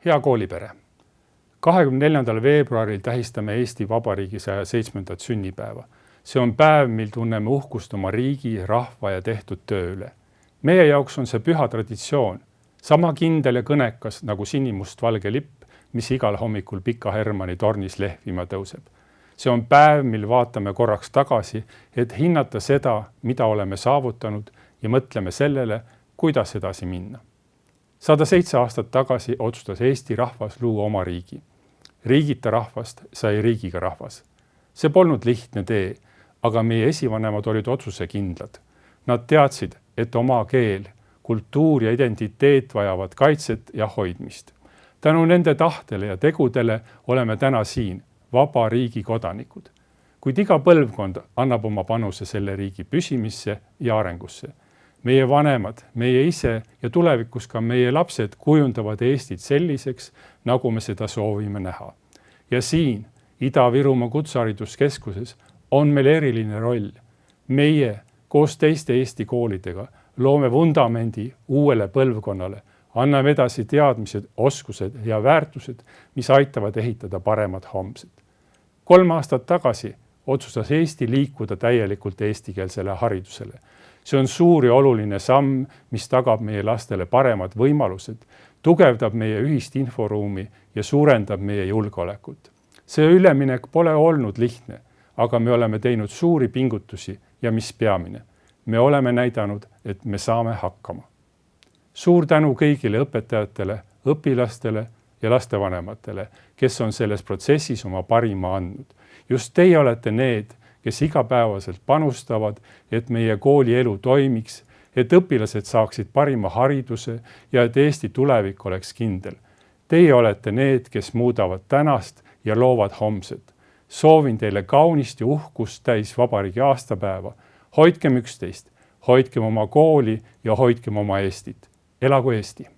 Hea koolipere! 24. veebruaril tähistame Eesti Vabariigi 107. sünnipäeva. See on päev, mil tunneme uhkust oma riigi, rahva ja tehtud töö üle. Meie jaoks on see püha traditsioon, sama kindel ja kõnekas nagu sinimust-valge lipp, mis igal hommikul Pika Hermanni tornis lehvima tõuseb. See on päev, mil vaatame korraks tagasi, et hinnata seda, mida oleme saavutanud ja mõtleme sellele, kuidas edasi minna. 107 aastat tagasi otsustas Eesti rahvas luua oma riigi. Riigita rahvast sai riigiga rahvas. See polnud lihtne tee, aga meie esivanemad olid otsusekindlad. Nad teadsid, et oma keel, kultuur ja identiteet vajavad kaitset ja hoidmist. Tänu nende tahtele ja tegudele oleme täna siin, vaba riigi kodanikud. Kuid iga põlvkond annab oma panuse selle riigi püsimisse ja arengusse. Meie vanemad, meie ise ja tulevikus ka meie lapsed kujundavad Eestit selliseks, nagu me seda soovime näha. Ja siin, Ida-Virumaa Kutsehariduskeskuses, on meil eriline roll. Meie koos teiste Eesti koolidega loome vundamendi uuele põlvkonnale, anname edasi teadmised, oskused ja väärtused, mis aitavad ehitada paremat homset. 3 aastat tagasi otsustas Eesti liikuda täielikult eestikeelsele haridusele. See on suur ja oluline samm, mis tagab meie lastele paremad võimalused, tugevdab meie ühist inforuumi ja suurendab meie julgeolekut. See üleminek pole olnud lihtne, aga me oleme teinud suuri pingutusi ja mis peamine. Me oleme näidanud, et me saame hakkama. Suur tänu kõigile õpetajatele, õpilastele ja lastevanematele, kes on selles protsessis oma parima andnud. Just teie olete need, kes igapäevaselt panustavad, et meie kooli elu toimiks, et õpilased saaksid parima hariduse ja et Eesti tulevik oleks kindel. Teie olete need, kes muudavad tänast ja loovad homset. Soovin teile kaunist ja uhkust täis vabariigi aastapäeva. Hoidkem üksteist, hoidkem oma kooli ja hoidkem oma Eestit. Elagu Eesti!